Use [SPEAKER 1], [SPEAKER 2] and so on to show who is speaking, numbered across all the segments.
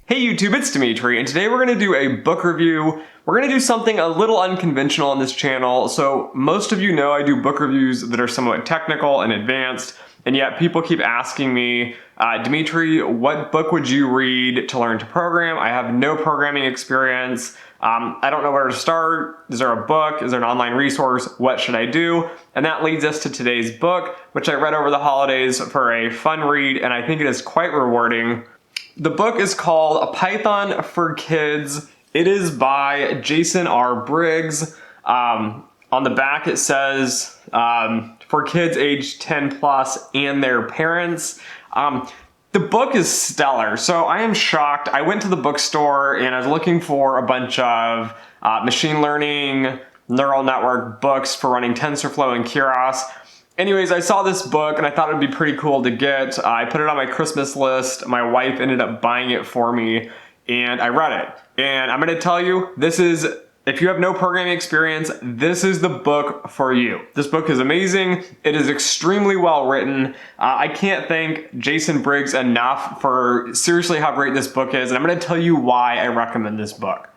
[SPEAKER 1] Hey YouTube, it's Dimitri, and today we're going to do a book review. We're going to do something a little unconventional on this channel. So most of you know I do book reviews that are somewhat technical and advanced, and yet people keep asking me, Dimitri, what book would you read to learn to program? I have no programming experience. I don't know where to start. Is there a book? Is there an online resource? What should I do? And that leads us to today's book, which I read over the holidays for a fun read, and I think it is quite rewarding. The book is called A Python for Kids. It is by Jason R. Briggs. On the back it says, for kids age 10 plus and their parents. The book is stellar, so I am shocked. I went to the bookstore and I was looking for a bunch of machine learning, neural network books for running TensorFlow and Keras. Anyways, I saw this book and I thought it'd be pretty cool to get. I put it on my Christmas list. My wife ended up buying it for me and I read it. And I'm gonna tell you, if you have no programming experience, this is the book for you. This book is amazing. It is extremely well written. I can't thank Jason Briggs enough for seriously how great this book is. And I'm gonna tell you why I recommend this book.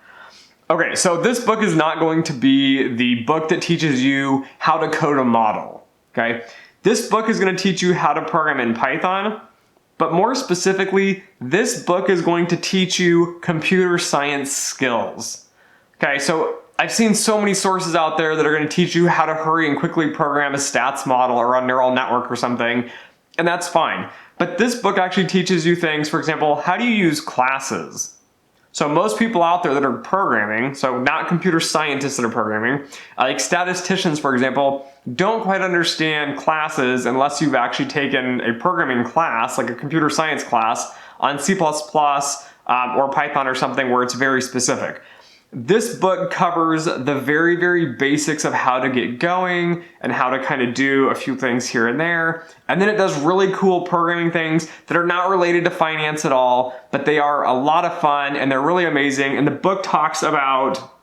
[SPEAKER 1] Okay, so this book is not going to be the book that teaches you how to code a model. Okay, this book is going to teach you how to program in Python, but more specifically, this book is going to teach you computer science skills. Okay, so I've seen so many sources out there that are going to teach you how to hurry and quickly program a stats model or a neural network or something, and that's fine. But this book actually teaches you things, for example, how do you use classes? So most people out there that are programming, so not computer scientists that are programming, like statisticians, for example, don't quite understand classes unless you've actually taken a programming class, like a computer science class, on C++ or Python or something where it's very specific. This book covers the very, very basics of how to get going and how to kind of do a few things here and there. And then it does really cool programming things that are not related to finance at all, but they are a lot of fun and they're really amazing. And the book talks about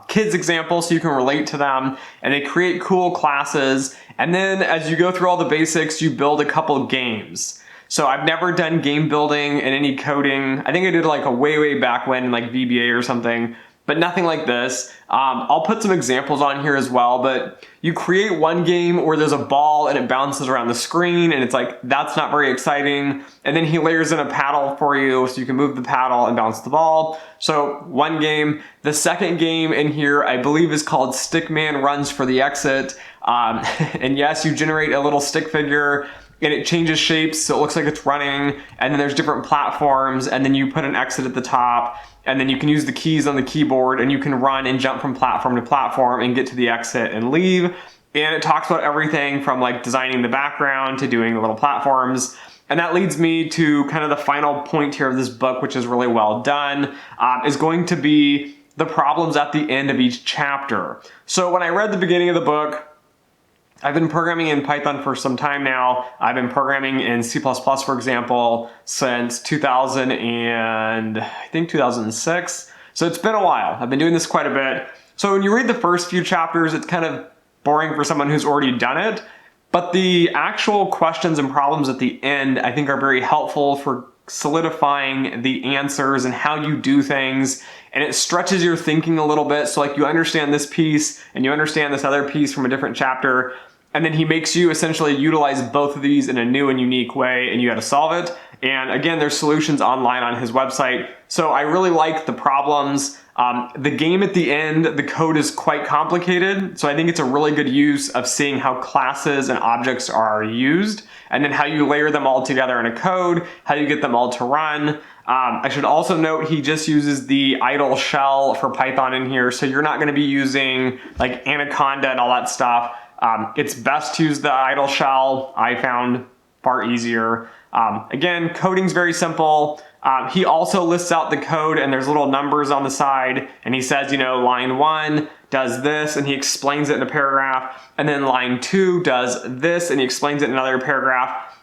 [SPEAKER 1] kids examples so you can relate to them, and they create cool classes. And then as you go through all the basics, you build a couple games. So I've never done game building and any coding. I think I did like a way back when, like VBA or something, but nothing like this. I'll put some examples on here as well, but you create one game where there's a ball and it bounces around the screen and it's like, that's not very exciting. And then he layers in a paddle for you so you can move the paddle and bounce the ball. So one game. The second game in here, I believe, is called Stickman Runs for the Exit. And yes, you generate a little stick figure and it changes shapes so it looks like it's running, and then there's different platforms, and then you put an exit at the top, and then you can use the keys on the keyboard and you can run and jump from platform to platform and get to the exit and leave. And it talks about everything from like designing the background to doing the little platforms. And that leads me to kind of the final point here of this book, which is really well done, is going to be the problems at the end of each chapter. So when I read the beginning of the book, I've been programming in Python for some time now. I've been programming in C++, for example, since 2006. So it's been a while. I've been doing this quite a bit. So when you read the first few chapters, it's kind of boring for someone who's already done it. But the actual questions and problems at the end, I think, are very helpful for solidifying the answers and how you do things. And it stretches your thinking a little bit. So like you understand this piece and you understand this other piece from a different chapter. And then he makes you essentially utilize both of these in a new and unique way, and you got to solve it. And again, there's solutions online on his website. So I really like the problems. The game at the end, the code is quite complicated. So I think it's a really good use of seeing how classes and objects are used, and then how you layer them all together in a code, how you get them all to run. I should also note he just uses the idle shell for Python in here. So you're not going to be using like Anaconda and all that stuff. It's best to use the idle shell. I found far easier. Again, coding's very simple. He also lists out the code and there's little numbers on the side, and he says, you know, line 1 does this, and he explains it in a paragraph, and then line 2 does this, and he explains it in another paragraph.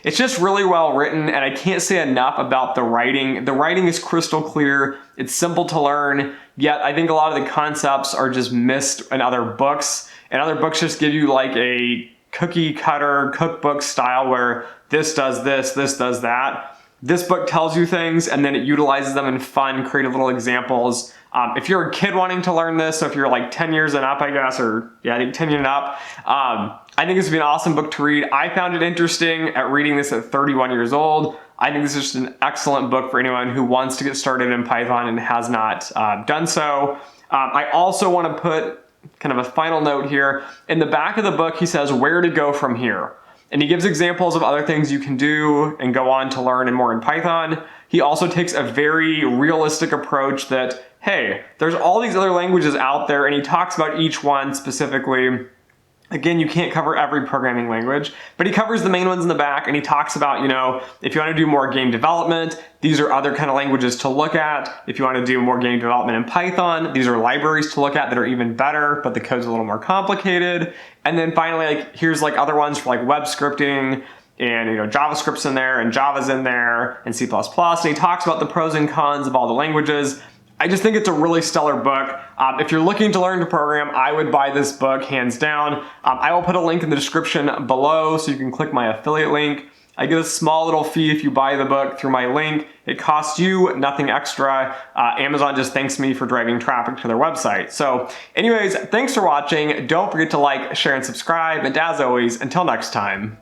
[SPEAKER 1] It's just really well written, and I can't say enough about the writing. The writing is crystal clear. It's simple to learn, yet I think a lot of the concepts are just missed in other books. And other books just give you like a cookie cutter cookbook style where this does this, this does that. This book tells you things and then it utilizes them in fun, creative little examples. If you're a kid wanting to learn this, so if you're like 10 years and up, I guess, or yeah, I think 10 years and up, I think this would be an awesome book to read. I found it interesting at reading this at 31 years old. I think this is just an excellent book for anyone who wants to get started in Python and has not done so. I also want to put kind of a final note here. In the back of the book, he says where to go from here. And he gives examples of other things you can do and go on to learn and more in Python. He also takes a very realistic approach that, hey, there's all these other languages out there, and he talks about each one specifically. Again, you can't cover every programming language, but he covers the main ones in the back, and he talks about, you know, if you want to do more game development, these are other kind of languages to look at. If you want to do more game development in Python, these are libraries to look at that are even better, but the code's a little more complicated. And then finally, like, here's like other ones for like web scripting, and you know, JavaScript's in there, and Java's in there, and C++, and he talks about the pros and cons of all the languages. I just think it's a really stellar book. If you're looking to learn to program, I would buy this book hands down. I will put a link in the description below so you can click my affiliate link. I get a small little fee if you buy the book through my link. It costs you nothing extra. Amazon just thanks me for driving traffic to their website. So anyways, thanks for watching. Don't forget to like, share, and subscribe. And as always, until next time.